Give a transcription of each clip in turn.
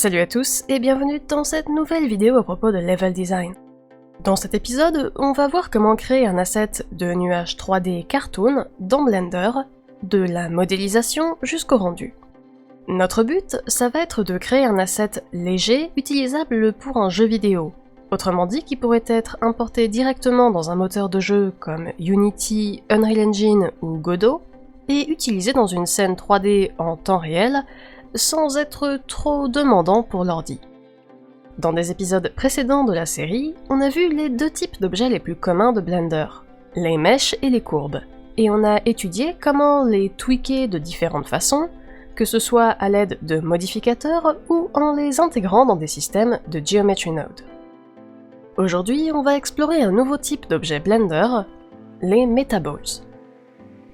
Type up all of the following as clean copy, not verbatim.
Salut à tous et bienvenue dans cette nouvelle vidéo à propos de Level Design. Dans cet épisode, on va voir comment créer un asset de nuage 3D cartoon dans Blender, de la modélisation jusqu'au rendu. Notre but, ça va être de créer un asset léger utilisable pour un jeu vidéo, autrement dit qui pourrait être importé directement dans un moteur de jeu comme Unity, Unreal Engine ou Godot, et utilisé dans une scène 3D en temps réel, sans être trop demandant pour l'ordi. Dans des épisodes précédents de la série, on a vu les deux types d'objets les plus communs de Blender, les mèches et les courbes, et on a étudié comment les tweaker de différentes façons, que ce soit à l'aide de modificateurs ou en les intégrant dans des systèmes de Geometry Node. Aujourd'hui, on va explorer un nouveau type d'objet Blender, les Metaballs.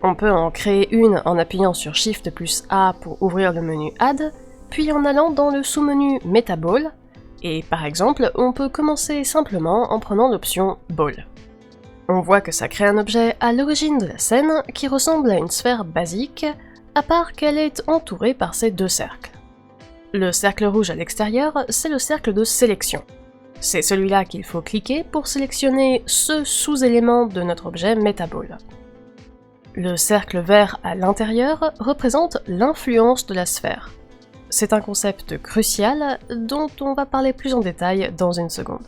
On peut en créer une en appuyant sur Shift plus A pour ouvrir le menu Add, puis en allant dans le sous-menu Metaball, et par exemple, on peut commencer simplement en prenant l'option Ball. On voit que ça crée un objet à l'origine de la scène qui ressemble à une sphère basique, à part qu'elle est entourée par ces deux cercles. Le cercle rouge à l'extérieur, c'est le cercle de sélection. C'est celui-là qu'il faut cliquer pour sélectionner ce sous-élément de notre objet Metaball. Le cercle vert à l'intérieur représente l'influence de la sphère. C'est un concept crucial dont on va parler plus en détail dans une seconde.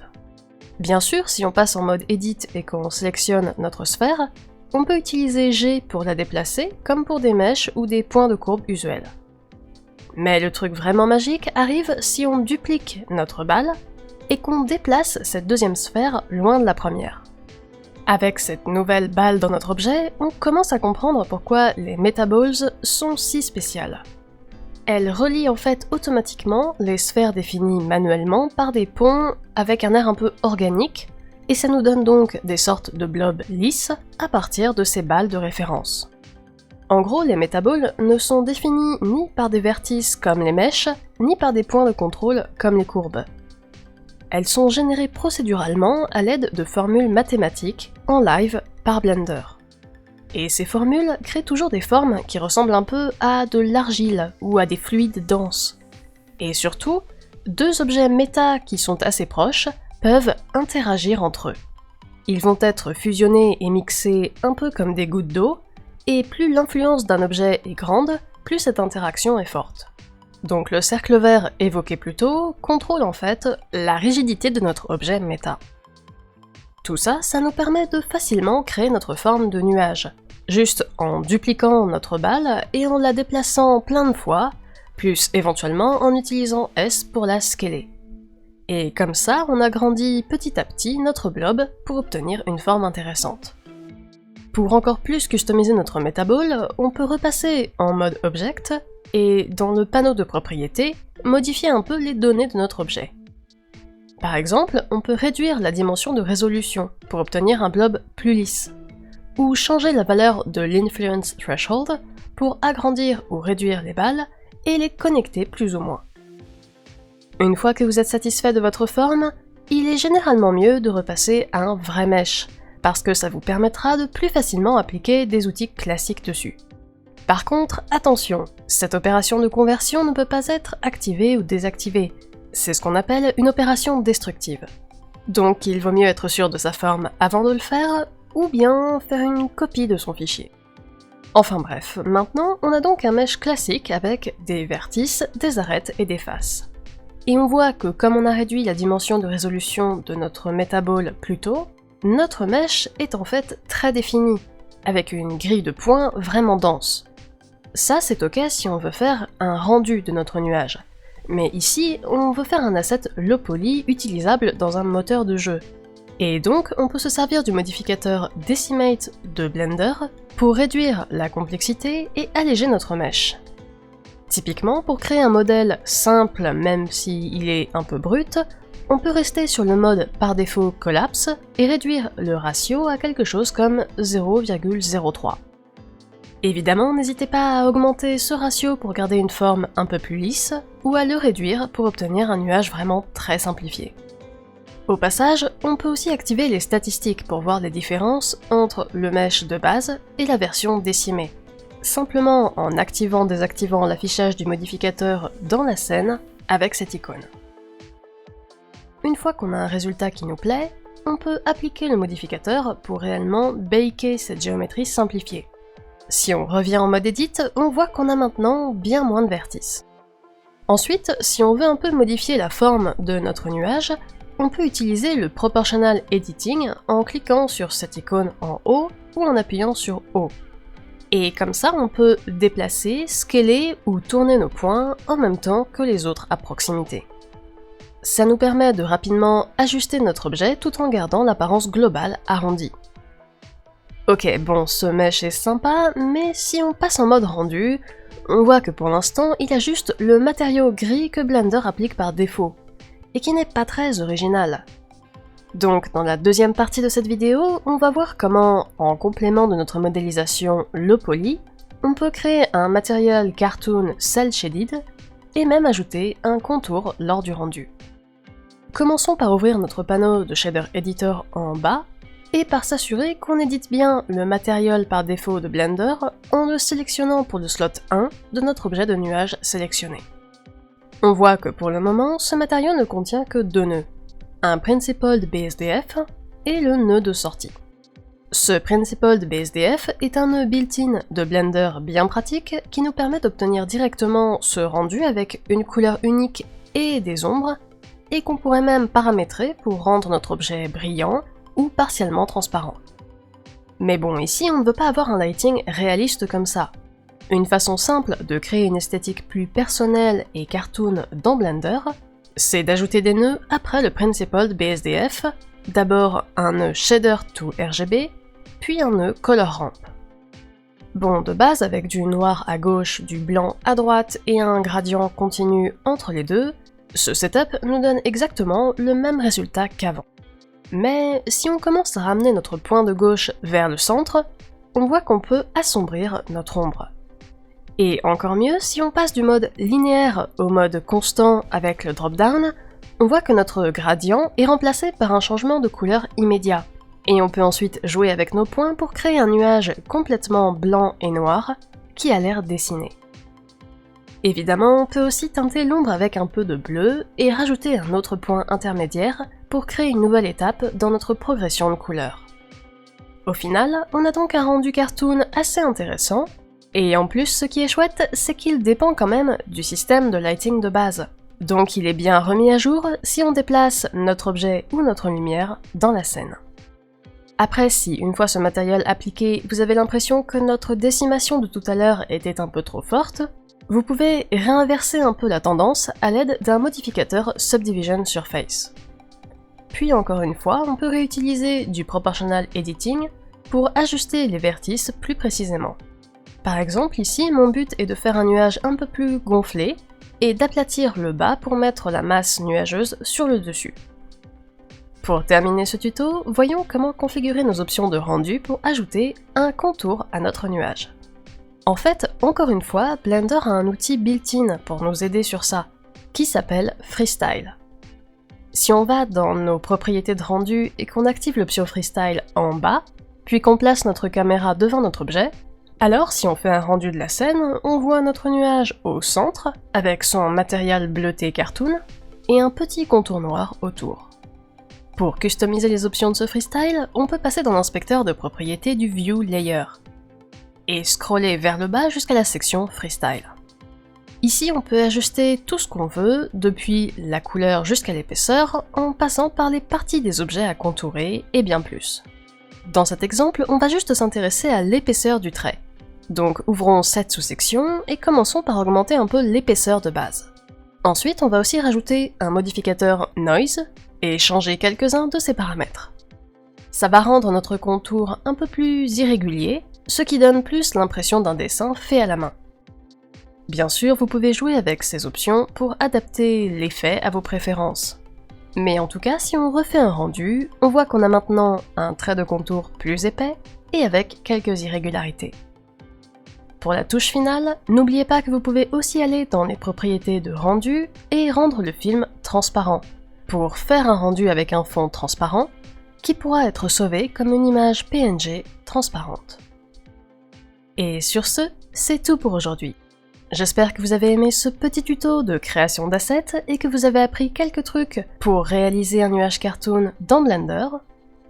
Bien sûr, si on passe en mode Edit et qu'on sélectionne notre sphère, on peut utiliser G pour la déplacer, comme pour des mèches ou des points de courbe usuels. Mais le truc vraiment magique arrive si on duplique notre balle et qu'on déplace cette deuxième sphère loin de la première. Avec cette nouvelle balle dans notre objet, on commence à comprendre pourquoi les Metaballs sont si spéciales. Elles relient en fait automatiquement les sphères définies manuellement par des ponts avec un air un peu organique, et ça nous donne donc des sortes de blobs lisses à partir de ces balles de référence. En gros, les Metaballs ne sont définis ni par des vertices comme les mèches, ni par des points de contrôle comme les courbes. Elles sont générées procéduralement à l'aide de formules mathématiques en live par Blender. Et ces formules créent toujours des formes qui ressemblent un peu à de l'argile ou à des fluides denses. Et surtout, deux objets méta qui sont assez proches peuvent interagir entre eux. Ils vont être fusionnés et mixés un peu comme des gouttes d'eau, et plus l'influence d'un objet est grande, plus cette interaction est forte. Donc le cercle vert évoqué plus tôt contrôle en fait la rigidité de notre objet méta. Tout ça, ça nous permet de facilement créer notre forme de nuage, juste en dupliquant notre balle et en la déplaçant plein de fois, plus éventuellement en utilisant S pour la scaler. Et comme ça, on agrandit petit à petit notre blob pour obtenir une forme intéressante. Pour encore plus customiser notre Metaball, on peut repasser en mode Object, et dans le panneau de propriétés, modifier un peu les données de notre objet. Par exemple, on peut réduire la dimension de résolution pour obtenir un blob plus lisse, ou changer la valeur de l'Influence Threshold pour agrandir ou réduire les balles et les connecter plus ou moins. Une fois que vous êtes satisfait de votre forme, il est généralement mieux de repasser à un vrai mesh, parce que ça vous permettra de plus facilement appliquer des outils classiques dessus. Par contre, attention, cette opération de conversion ne peut pas être activée ou désactivée. C'est ce qu'on appelle une opération destructive. Donc il vaut mieux être sûr de sa forme avant de le faire, ou bien faire une copie de son fichier. Enfin bref, maintenant on a donc un mesh classique avec des vertices, des arêtes et des faces. Et on voit que comme on a réduit la dimension de résolution de notre Metaball plus tôt, notre mesh est en fait très défini, avec une grille de points vraiment dense. Ça, c'est ok si on veut faire un rendu de notre nuage. Mais ici, on veut faire un asset low poly utilisable dans un moteur de jeu. Et donc, on peut se servir du modificateur Decimate de Blender pour réduire la complexité et alléger notre mesh. Typiquement, pour créer un modèle simple, même s'il est un peu brut, on peut rester sur le mode par défaut Collapse et réduire le ratio à quelque chose comme 0,03. Évidemment, n'hésitez pas à augmenter ce ratio pour garder une forme un peu plus lisse, ou à le réduire pour obtenir un nuage vraiment très simplifié. Au passage, on peut aussi activer les statistiques pour voir les différences entre le mesh de base et la version décimée. Simplement en activant-désactivant l'affichage du modificateur dans la scène, avec cette icône. Une fois qu'on a un résultat qui nous plaît, on peut appliquer le modificateur pour réellement baker cette géométrie simplifiée. Si on revient en mode Edit, on voit qu'on a maintenant bien moins de vertices. Ensuite, si on veut un peu modifier la forme de notre nuage, on peut utiliser le Proportional Editing en cliquant sur cette icône en haut ou en appuyant sur O. Et comme ça, on peut déplacer, scaler ou tourner nos points en même temps que les autres à proximité. Ça nous permet de rapidement ajuster notre objet tout en gardant l'apparence globale arrondie. Ok, bon, ce mesh est sympa, mais si on passe en mode rendu, on voit que pour l'instant, il a juste le matériau gris que Blender applique par défaut, et qui n'est pas très original. Donc dans la deuxième partie de cette vidéo, on va voir comment, en complément de notre modélisation low poly, on peut créer un matériel cartoon cel shaded, et même ajouter un contour lors du rendu. Commençons par ouvrir notre panneau de Shader Editor en bas, et par s'assurer qu'on édite bien le matériel par défaut de Blender en le sélectionnant pour le slot 1 de notre objet de nuage sélectionné. On voit que pour le moment, ce matériau ne contient que deux nœuds, un Principled BSDF et le nœud de sortie. Ce Principled BSDF est un nœud built-in de Blender bien pratique qui nous permet d'obtenir directement ce rendu avec une couleur unique et des ombres, et qu'on pourrait même paramétrer pour rendre notre objet brillant ou partiellement transparent. Mais bon, ici on ne veut pas avoir un lighting réaliste comme ça. Une façon simple de créer une esthétique plus personnelle et cartoon dans Blender, c'est d'ajouter des nœuds après le Principled BSDF, d'abord un nœud Shader to RGB, puis un nœud Color Ramp. Bon, de base, avec du noir à gauche, du blanc à droite et un gradient continu entre les deux, ce setup nous donne exactement le même résultat qu'avant. Mais si on commence à ramener notre point de gauche vers le centre, on voit qu'on peut assombrir notre ombre. Et encore mieux, si on passe du mode linéaire au mode constant avec le drop-down, on voit que notre gradient est remplacé par un changement de couleur immédiat. Et on peut ensuite jouer avec nos points pour créer un nuage complètement blanc et noir qui a l'air dessiné. Évidemment, on peut aussi teinter l'ombre avec un peu de bleu et rajouter un autre point intermédiaire pour créer une nouvelle étape dans notre progression de couleurs. Au final, on a donc un rendu cartoon assez intéressant, et en plus ce qui est chouette, c'est qu'il dépend quand même du système de lighting de base. Donc il est bien remis à jour si on déplace notre objet ou notre lumière dans la scène. Après, si une fois ce matériel appliqué, vous avez l'impression que notre décimation de tout à l'heure était un peu trop forte, vous pouvez réinverser un peu la tendance à l'aide d'un modificateur Subdivision Surface. Puis encore une fois, on peut réutiliser du Proportional Editing pour ajuster les vertices plus précisément. Par exemple, ici, mon but est de faire un nuage un peu plus gonflé et d'aplatir le bas pour mettre la masse nuageuse sur le dessus. Pour terminer ce tuto, voyons comment configurer nos options de rendu pour ajouter un contour à notre nuage. En fait, encore une fois, Blender a un outil built-in pour nous aider sur ça, qui s'appelle Freestyle. Si on va dans nos propriétés de rendu et qu'on active l'option Freestyle en bas, puis qu'on place notre caméra devant notre objet, alors si on fait un rendu de la scène, on voit notre nuage au centre, avec son matériel bleuté cartoon, et un petit contour noir autour. Pour customiser les options de ce Freestyle, on peut passer dans l'inspecteur de propriétés du View Layer, et scroller vers le bas jusqu'à la section Freestyle. Ici, on peut ajuster tout ce qu'on veut, depuis la couleur jusqu'à l'épaisseur, en passant par les parties des objets à contourer et bien plus. Dans cet exemple, on va juste s'intéresser à l'épaisseur du trait. Donc ouvrons cette sous-section et commençons par augmenter un peu l'épaisseur de base. Ensuite, on va aussi rajouter un modificateur Noise et changer quelques-uns de ses paramètres. Ça va rendre notre contour un peu plus irrégulier, ce qui donne plus l'impression d'un dessin fait à la main. Bien sûr, vous pouvez jouer avec ces options pour adapter l'effet à vos préférences. Mais en tout cas, si on refait un rendu, on voit qu'on a maintenant un trait de contour plus épais et avec quelques irrégularités. Pour la touche finale, n'oubliez pas que vous pouvez aussi aller dans les propriétés de rendu et rendre le film transparent, pour faire un rendu avec un fond transparent qui pourra être sauvé comme une image PNG transparente. Et sur ce, c'est tout pour aujourd'hui. J'espère que vous avez aimé ce petit tuto de création d'assets et que vous avez appris quelques trucs pour réaliser un nuage cartoon dans Blender.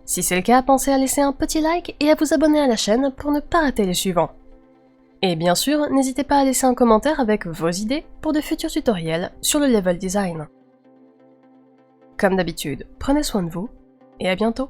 Si c'est le cas, pensez à laisser un petit like et à vous abonner à la chaîne pour ne pas rater les suivants. Et bien sûr, n'hésitez pas à laisser un commentaire avec vos idées pour de futurs tutoriels sur le level design. Comme d'habitude, prenez soin de vous et à bientôt.